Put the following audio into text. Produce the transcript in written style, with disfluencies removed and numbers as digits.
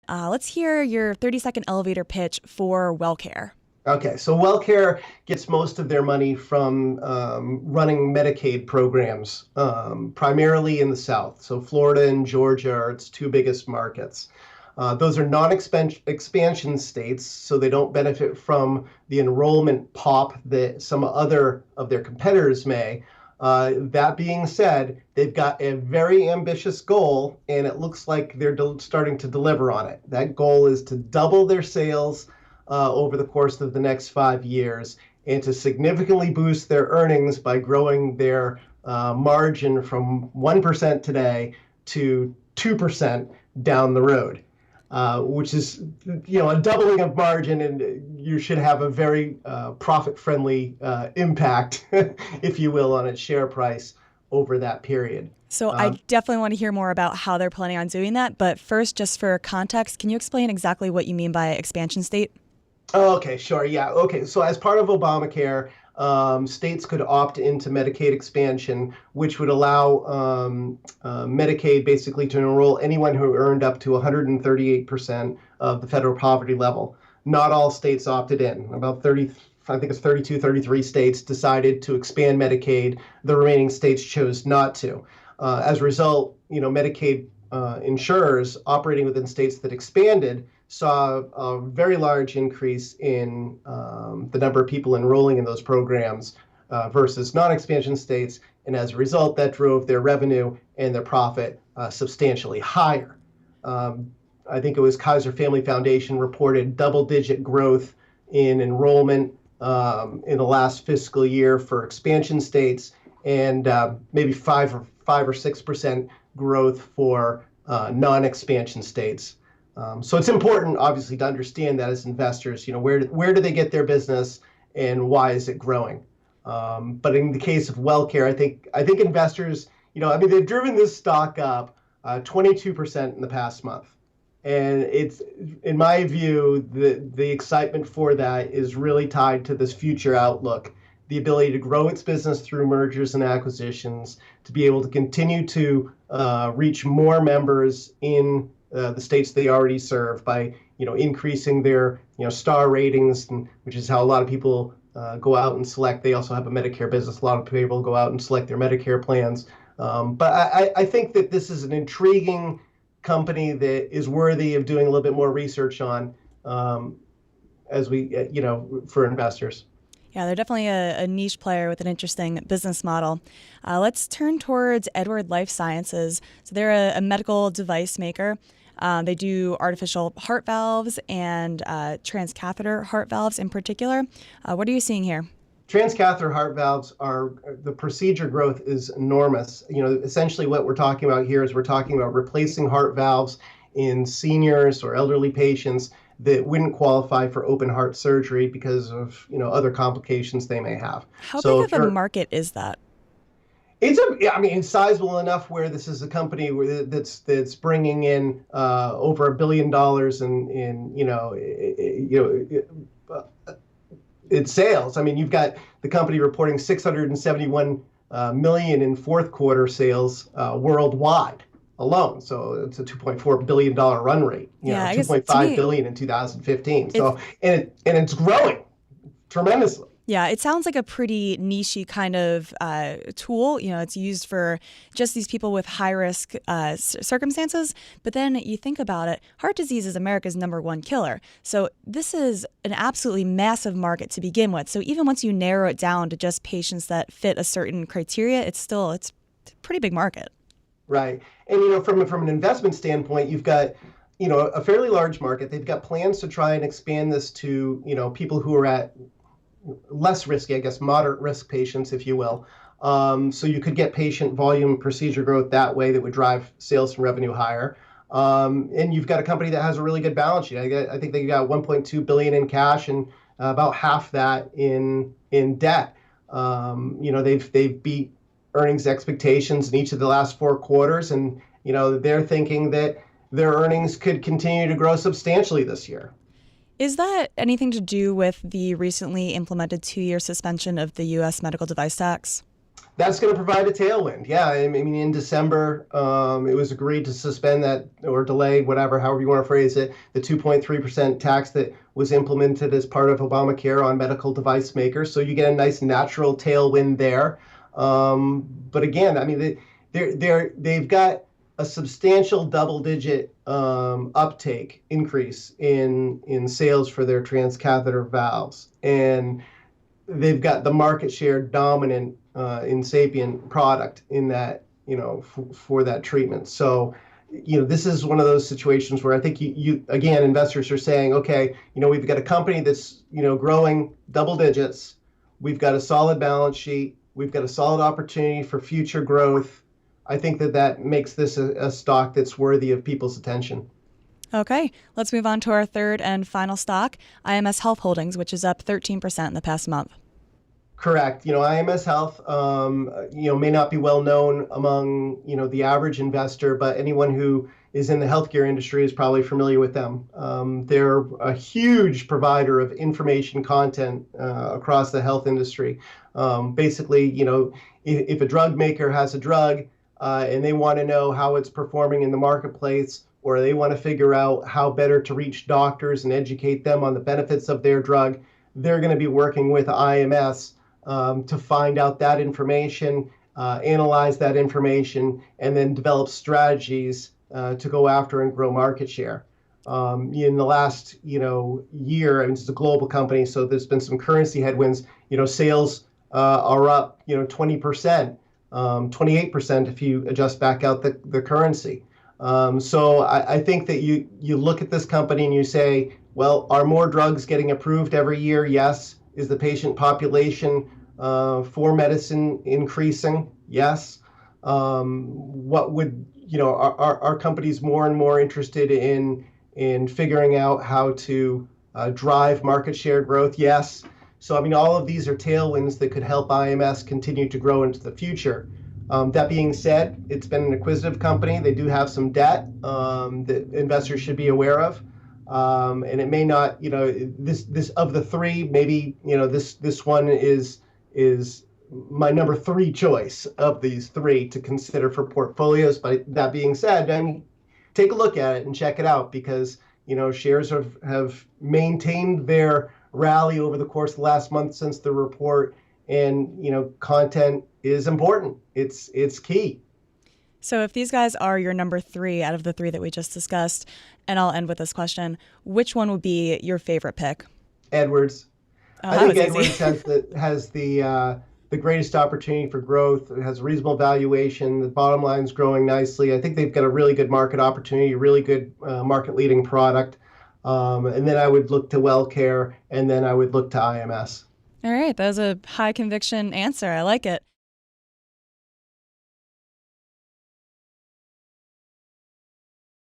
Let's hear your 30-second elevator pitch for WellCare. Okay, so WellCare gets most of their money from running Medicaid programs, primarily in the South. So Florida and Georgia are its two biggest markets. Those are non-expansion states, so they don't benefit from the enrollment pop that some other of their competitors may. That being said, they've got a very ambitious goal, and it looks like they're starting to deliver on it. That goal is to double their sales over the course of the next 5 years, and to significantly boost their earnings by growing their margin from 1% today to 2% down the road, which is, a doubling of margin, and you should have a very profit-friendly impact, if you will, on its share price over that period. So I definitely want to hear more about how they're planning on doing that. But first, just for context, can you explain exactly what you mean by expansion state? Oh, okay, sure. Yeah. Okay. So as part of Obamacare, states could opt into Medicaid expansion, which would allow Medicaid basically to enroll anyone who earned up to 138% of the federal poverty level. Not all states opted in. About 30, I think it's 32, 33 states decided to expand Medicaid. The remaining states chose not to. As a result, Medicaid insurers operating within states that expanded saw a very large increase in the number of people enrolling in those programs versus non-expansion states. And as a result, that drove their revenue and their profit substantially higher. I think it was Kaiser Family Foundation reported double-digit growth in enrollment in the last fiscal year for expansion states, and maybe 5 or 6% growth for non-expansion states. So it's important, obviously, to understand that as investors, where do they get their business and why is it growing? But in the case of WellCare, I think investors, they've driven this stock up 22% in the past month. And it's, in my view, the excitement for that is really tied to this future outlook, the ability to grow its business through mergers and acquisitions, to be able to continue to reach more members in the states they already serve by, increasing their, star ratings, which is how a lot of people go out and select. They also have a Medicare business. A lot of people go out and select their Medicare plans. But I think that this is an intriguing company that is worthy of doing a little bit more research on as we, for investors. Yeah, they're definitely a niche player with an interesting business model. Let's turn towards Edward Life Sciences. So they're a medical device maker. They do artificial heart valves and transcatheter heart valves in particular. What are you seeing here? Transcatheter heart valves the procedure growth is enormous. Essentially what we're talking about here is we're talking about replacing heart valves in seniors or elderly patients that wouldn't qualify for open heart surgery because of, other complications they may have. How big of a market is that? It's sizable enough where this is a company that's bringing in over $1 billion in sales. You've got the company reporting 671 million in fourth quarter sales worldwide alone. So it's a $2.4 billion run rate. Yeah, 2.5 billion in 2015. So and it's growing tremendously. Yeah, it sounds like a pretty niche-y kind of tool. It's used for just these people with high-risk circumstances. But then you think about it, heart disease is America's #1 killer. So this is an absolutely massive market to begin with. So even once you narrow it down to just patients that fit a certain criteria, it's a pretty big market. Right. And, from an investment standpoint, you've got, a fairly large market. They've got plans to try and expand this to, people who are at less risky, I guess, moderate risk patients, if you will. So you could get patient volume procedure growth that way that would drive sales and revenue higher. And you've got a company that has a really good balance sheet. I think they got 1.2 billion in cash and about half that in debt. They've beat earnings expectations in each of the last 4 quarters, and they're thinking that their earnings could continue to grow substantially this year. Is that anything to do with the recently implemented 2-year suspension of the U.S. medical device tax? That's going to provide a tailwind. Yeah, I mean, in December, it was agreed to suspend that or delay, whatever, however you want to phrase it, the 2.3% tax that was implemented as part of Obamacare on medical device makers. So you get a nice natural tailwind there. But again, I mean, they've got a substantial double-digit uptake increase in sales for their transcatheter valves, and they've got the market share dominant in Sapien product in that, for that treatment. So, this is one of those situations where I think you again, investors are saying, okay, we've got a company that's, growing double digits. We've got a solid balance sheet. We've got a solid opportunity for future growth. I think that makes this a stock that's worthy of people's attention. Okay, let's move on to our third and final stock, IMS Health Holdings, which is up 13% in the past month. Correct. IMS Health, may not be well known among, the average investor, but anyone who is in the healthcare industry is probably familiar with them. They're a huge provider of information content across the health industry. Basically, if a drug maker has a drug and they want to know how it's performing in the marketplace, or they want to figure out how better to reach doctors and educate them on the benefits of their drug, they're going to be working with IMS to find out that information, analyze that information, and then develop strategies to go after and grow market share. In the last, year, I mean, it's a global company, so there's been some currency headwinds. Sales are up, 20%, 28% if you adjust back out the currency. So I think that you look at this company and you say, well, are more drugs getting approved every year? Yes. Is the patient population for medicine increasing? Yes. What would, are companies more and more interested in figuring out how to drive market share growth? Yes. So, I mean, all of these are tailwinds that could help IMS continue to grow into the future. That being said, it's been an acquisitive company. They do have some debt that investors should be aware of. And it may not, this of the three, maybe, this one is my number three choice of these three to consider for portfolios. But that being said, I mean, take a look at it and check it out because, shares have maintained their rally over the course of the last month since the report. And, content is important. It's key. So if these guys are your number three out of the three that we just discussed, and I'll end with this question, which one would be your favorite pick? Edwards. I think Edwards has the greatest opportunity for growth. It has a reasonable valuation. The bottom line is growing nicely. I think they've got a really good market opportunity, a really good market-leading product. And then I would look to WellCare, and then I would look to IMS. All right, that was a high conviction answer. I like it.